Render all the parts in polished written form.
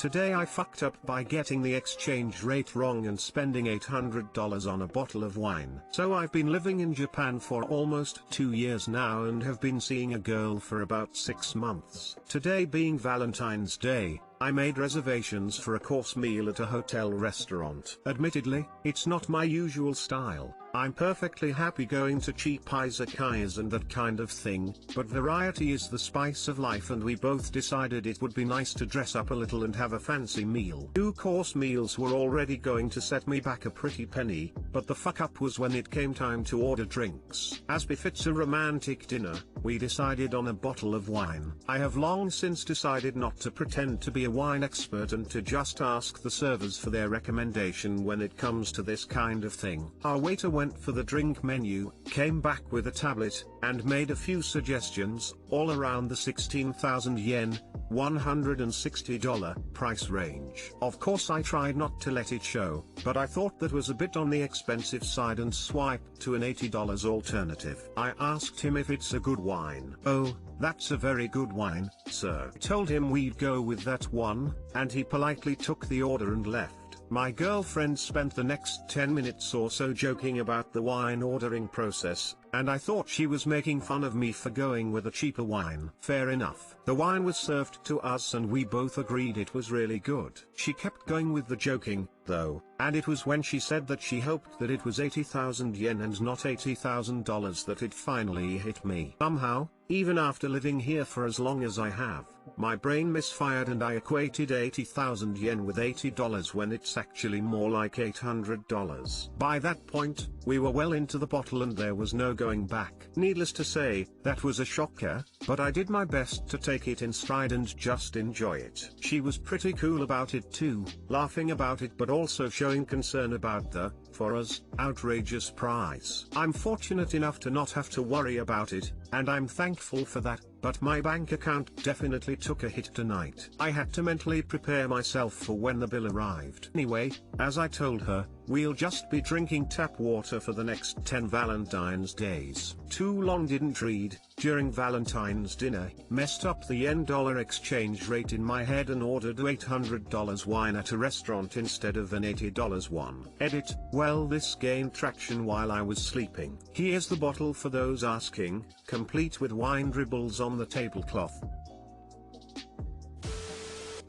Today I fucked up by getting the exchange rate wrong and spending $800 on a bottle of wine. So I've been living in Japan for almost 2 years now and have been seeing a girl for about 6 months. Today being Valentine's Day, I made reservations for a course meal at a hotel restaurant. Admittedly, it's not my usual style. I'm perfectly happy going to cheap izakayas and that kind of thing, but variety is the spice of life and we both decided it would be nice to dress up a little and have a fancy meal. 2-course meals were already going to set me back a pretty penny, but the fuck up was when it came time to order drinks. As befits a romantic dinner, we decided on a bottle of wine. I have long since decided not to pretend to be a wine expert and to just ask the servers for their recommendation when it comes to this kind of thing. Our waiter went for the drink menu, came back with a tablet, and made a few suggestions, all around the 16,000 yen, $160 price range. Of course I tried not to let it show, but I thought that was a bit on the expensive side and swiped to an $80 alternative. I asked him if it's a good wine. "Oh, that's a very good wine, sir." Told him we'd go with that one, and he politely took the order and left. My girlfriend spent the next 10 minutes or so joking about the wine ordering process, and I thought she was making fun of me for going with a cheaper wine. Fair enough. The wine was served to us and we both agreed it was really good. She kept going with the joking, though, and it was when she said that she hoped that it was 80,000 yen and not $80,000 that it finally hit me. Somehow, even after living here for as long as I have, my brain misfired and I equated 80,000 yen with $80 when it's actually more like $800. By that point, we were well into the bottle and there was no going back. Needless to say, that was a shocker, but I did my best to take it in stride and just enjoy it. She was pretty cool about it too, laughing about it but also showing concern about the, for us, outrageous price. I'm fortunate enough to not have to worry about it, and I'm thankful for that, but my bank account definitely took a hit tonight. I had to mentally prepare myself for when the bill arrived. Anyway, as I told her, we'll just be drinking tap water for the next 10 Valentine's days. Too long didn't read, during Valentine's dinner, messed up the yen-dollar exchange rate in my head and ordered $800 wine at a restaurant instead of an $80 one. Edit, well this gained traction while I was sleeping. Here's the bottle for those asking, complete with wine dribbles on the tablecloth.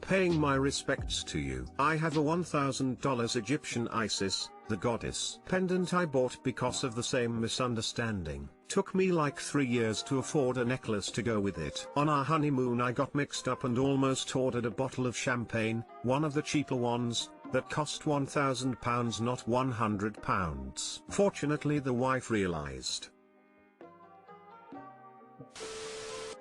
Paying my respects to you. I have a $1,000 Egyptian Isis, the goddess, pendant I bought because of the same misunderstanding. Took me like 3 years to afford a necklace to go with it. On our honeymoon I got mixed up and almost ordered a bottle of champagne, one of the cheaper ones, that cost £1,000 not £100. Fortunately the wife realized.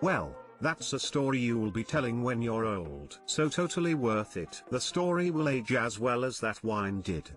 Well, that's a story you will be telling when you're old. So totally worth it. The story will age as well as that wine did.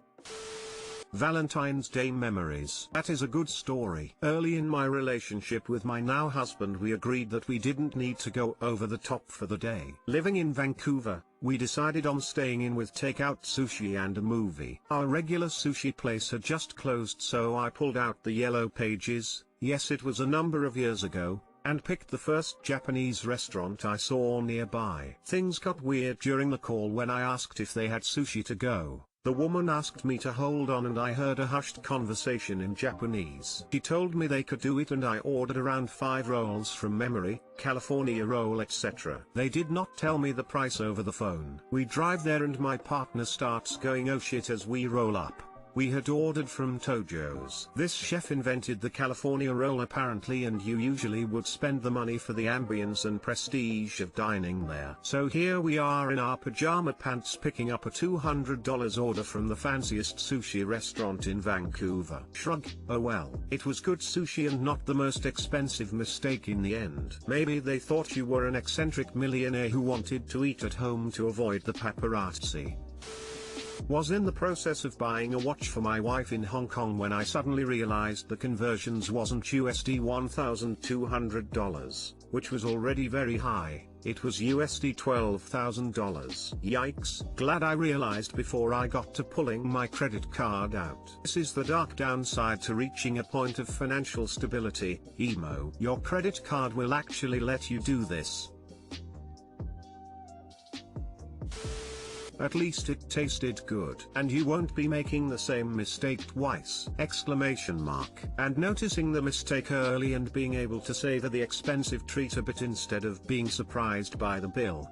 Valentine's Day memories. That is a good story. Early in my relationship with my now husband we agreed that we didn't need to go over the top for the day. Living in Vancouver, we decided on staying in with takeout sushi and a movie. Our regular sushi place had just closed so I pulled out the yellow pages, yes it was a number of years ago, and picked the first Japanese restaurant I saw nearby. Things got weird during the call when I asked if they had sushi to go. The woman asked me to hold on and I heard a hushed conversation in Japanese. She told me they could do it and I ordered around 5 rolls from memory, California roll etc. They did not tell me the price over the phone. We drive there and my partner starts going oh shit as we roll up. We had ordered from Tojo's. This chef invented the California roll apparently and you usually would spend the money for the ambience and prestige of dining there. So here we are in our pajama pants picking up a $200 order from the fanciest sushi restaurant in Vancouver. Shrug, oh well. It was good sushi and not the most expensive mistake in the end. Maybe they thought you were an eccentric millionaire who wanted to eat at home to avoid the paparazzi. Was in the process of buying a watch for my wife in Hong Kong when I suddenly realized the conversions wasn't USD $1,200, which was already very high, it was USD $12,000. Yikes. Glad I realized before I got to pulling my credit card out. This is the dark downside to reaching a point of financial stability, emo. Your credit card will actually let you do this. at least it tasted good. And you won't be making the same mistake twice! Exclamation mark. And noticing the mistake early and being able to savor the expensive treat a bit instead of being surprised by the bill.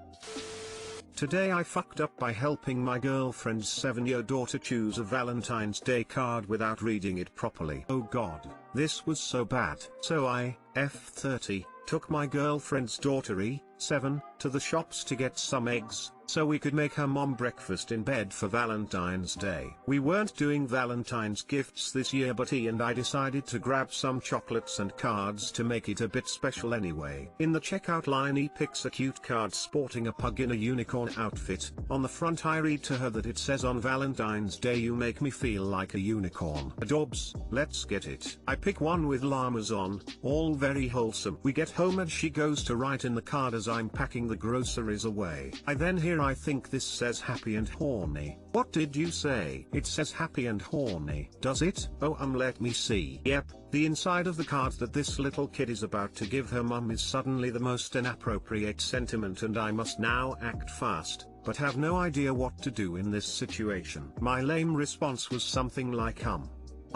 Today I fucked up by helping my girlfriend's 7-year daughter choose a Valentine's Day card without reading it properly. Oh god, this was so bad. So I, F30, took my girlfriend's daughter E7, to the shops to get some eggs, so we could make her mom breakfast in bed for Valentine's Day. We weren't doing Valentine's gifts this year, but E and I decided to grab some chocolates and cards to make it a bit special anyway. In the checkout line E picks a cute card sporting a pug in a unicorn outfit. On the front I read to her that it says, "On Valentine's Day you make me feel like a unicorn." Adorbs, let's get it. I pick one with llamas on, all very wholesome. We get home and she goes to write in the card as I'm packing the groceries away. I then hear, "I think this says happy and horny." What did you say? It says happy and horny. Does it? Oh let me see. Yep, the inside of the card that this little kid is about to give her mum is suddenly the most inappropriate sentiment, and I must now act fast, but have no idea what to do in this situation. My lame response was something like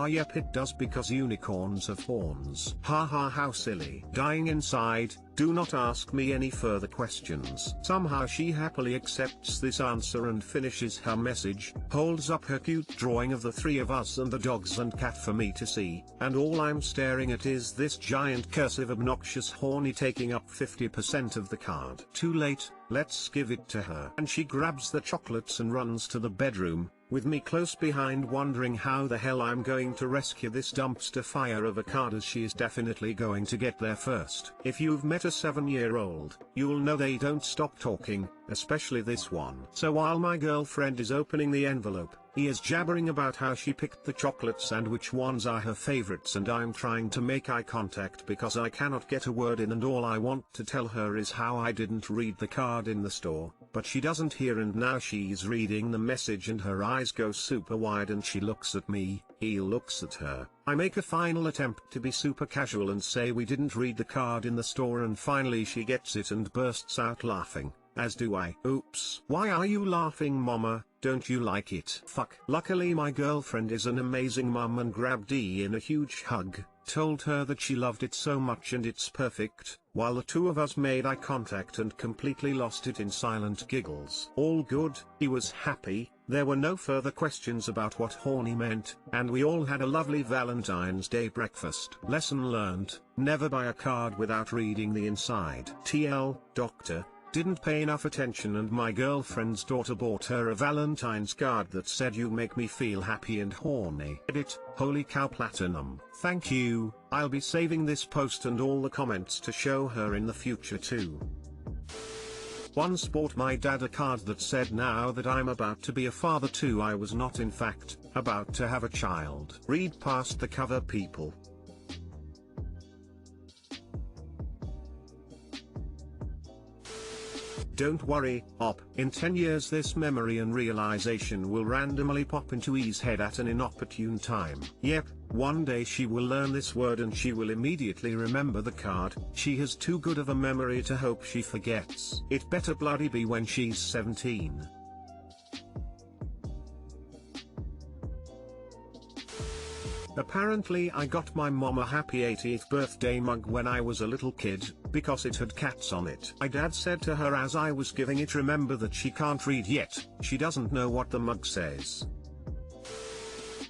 yep it does, because unicorns have horns. Haha, how silly. Dying inside, do not ask me any further questions. Somehow she happily accepts this answer and finishes her message, holds up her cute drawing of the three of us and the dogs and cat for me to see, and all I'm staring at is this giant cursive obnoxious horny taking up 50% of the card. Too late, let's give it to her. And she grabs the chocolates and runs to the bedroom, with me close behind wondering how the hell I'm going to rescue this dumpster fire of a card, as she is definitely going to get there first. If you've met a 7-year-old, you'll know they don't stop talking, especially this one. So while my girlfriend is opening the envelope, he is jabbering about how she picked the chocolates and which ones are her favorites, and I'm trying to make eye contact because I cannot get a word in, and all I want to tell her is how I didn't read the card in the store, but she doesn't hear, and now she's reading the message and her eyes go super wide and she looks at me, he looks at her. I make a final attempt to be super casual and say we didn't read the card in the store, and finally she gets it and bursts out laughing, as do I. Oops. Why are you laughing, mama? Don't you like it? Fuck. Luckily my girlfriend is an amazing mum and grabbed Dee in a huge hug, told her that she loved it so much and it's perfect, while the two of us made eye contact and completely lost it in silent giggles. All good, he was happy, there were no further questions about what horny meant, and we all had a lovely Valentine's Day breakfast. Lesson learned, never buy a card without reading the inside. TL, doctor, didn't pay enough attention and my girlfriend's daughter bought her a Valentine's card that said "you make me feel happy and horny." Edit, holy cow, platinum. Thank you, I'll be saving this post and all the comments to show her in the future too. Once bought my dad a card that said, "Now that I'm about to be a father too." I was not, in fact, about to have a child. Read past the cover, people. Don't worry, op, in 10 years this memory and realization will randomly pop into E's head at an inopportune time. Yep, one day she will learn this word and she will immediately remember the card. She has too good of a memory to hope she forgets. It better bloody be when she's 17. Apparently I got my mom a happy 80th birthday mug when I was a little kid, because it had cats on it. My dad said to her as I was giving it, "Remember that she can't read yet, she doesn't know what the mug says."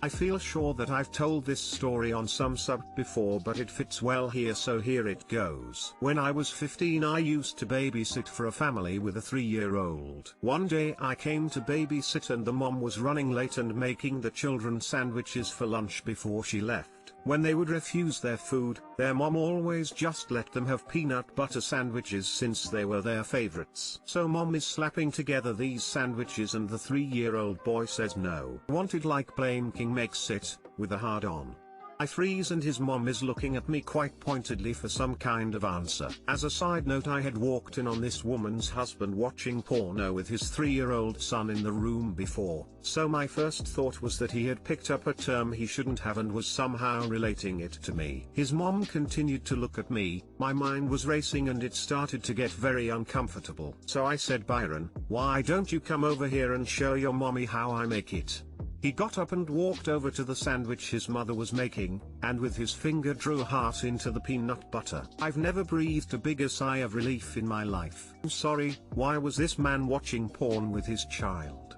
I feel sure that I've told this story on some sub before, but it fits well here, so here it goes. When I was 15 I used to babysit for a family with a 3-year-old. One day I came to babysit and the mom was running late and making the children sandwiches for lunch before she left. When they would refuse their food, their mom always just let them have peanut butter sandwiches since they were their favorites. So mom is slapping together these sandwiches and the 3-year-old boy says no. Wanted like Blame King makes it, with a hard on. I freeze and his mom is looking at me quite pointedly for some kind of answer. As a side note, I had walked in on this woman's husband watching porno with his 3-year-old son in the room before, so my first thought was that he had picked up a term he shouldn't have and was somehow relating it to me. His mom continued to look at me, my mind was racing and it started to get very uncomfortable. So I said, Byron, why don't you come over here and show your mommy how I make it? He got up and walked over to the sandwich his mother was making, and with his finger drew a heart into the peanut butter. I've never breathed a bigger sigh of relief in my life. I'm sorry, why was this man watching porn with his child?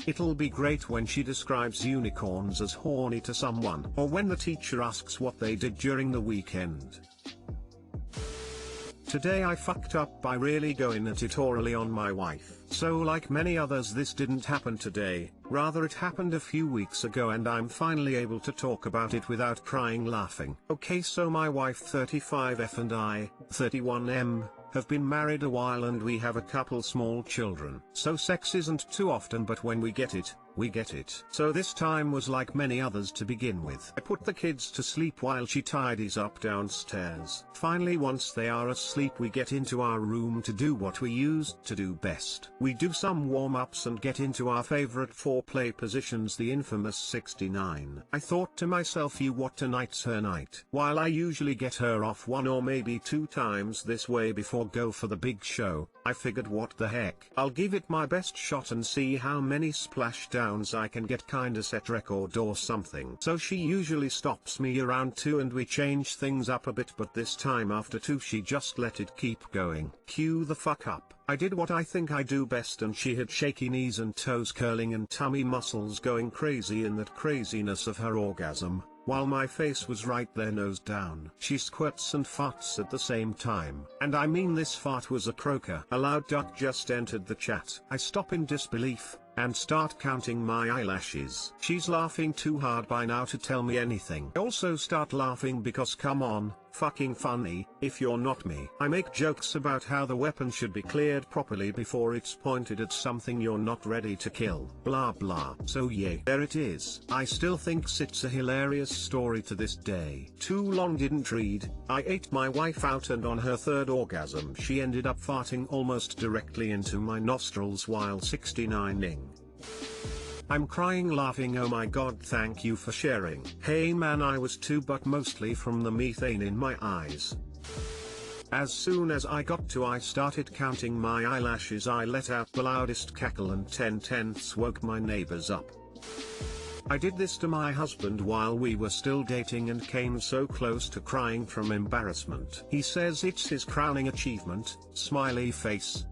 It'll be great when she describes unicorns as horny to someone, or when the teacher asks what they did during the weekend. Today I fucked up by really going at it orally on my wife. So like many others, this didn't happen today, rather it happened a few weeks ago, and I'm finally able to talk about it without crying laughing. Okay, so my wife 35F and I, 31M, have been married a while and we have a couple small children. So sex isn't too often, but when we get it, we get it. So this time was like many others to begin with. I put the kids to sleep while she tidies up downstairs. Finally, once they are asleep, we get into our room to do what we used to do best. We do some warm-ups and get into our favorite foreplay positions, the infamous 69. I thought to myself, you what, tonight's her night. While I usually get her off 1 or maybe 2 times this way before go for the big show, I figured, what the heck, I'll give it my best shot and see how many splashdowns I can get, kinda set record or something. So she usually stops me around 2 and we change things up a bit, but this time after 2 she just let it keep going. Cue the fuck up. I did what I think I do best, and she had shaky knees and toes curling and tummy muscles going crazy in that craziness of her orgasm, while my face was right there nose down. She squirts and farts at the same time. And I mean, this fart was a croaker. A loud duck just entered the chat. I stop in disbelief, and start counting my eyelashes. She's laughing too hard by now to tell me anything. I also start laughing because, come on, fucking funny, if you're not me. I make jokes about how the weapon should be cleared properly before it's pointed at something you're not ready to kill. Blah blah. So yeah, there it is. I still think it's a hilarious story to this day. Too long didn't read. I ate my wife out, and on her 3rd orgasm she ended up farting almost directly into my nostrils while 69ing. I'm crying laughing. Oh my god, thank you for sharing. Hey man, I was too, but mostly from the methane in my eyes. As soon as I got to, I started counting my eyelashes. I let out the loudest cackle and 10/10 woke my neighbors up. I did this to my husband while we were still dating and came so close to crying from embarrassment. He says it's his crowning achievement, smiley face.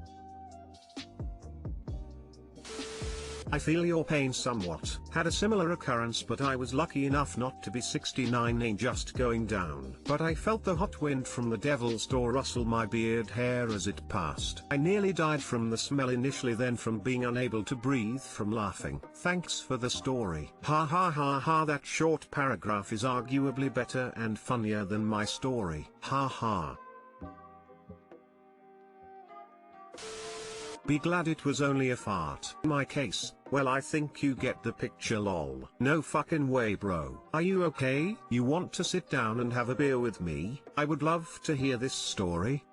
I feel your pain somewhat. Had a similar occurrence, but I was lucky enough not to be 69ing just going down. But I felt the hot wind from the devil's door rustle my beard hair as it passed. I nearly died from the smell initially, then from being unable to breathe from laughing. Thanks for the story. Ha ha ha ha, that short paragraph is arguably better and funnier than my story. Ha ha. Be glad it was only a fart. In my case, well, I think you get the picture, lol. No fucking way, bro. Are you okay? You want to sit down and have a beer with me? I would love to hear this story.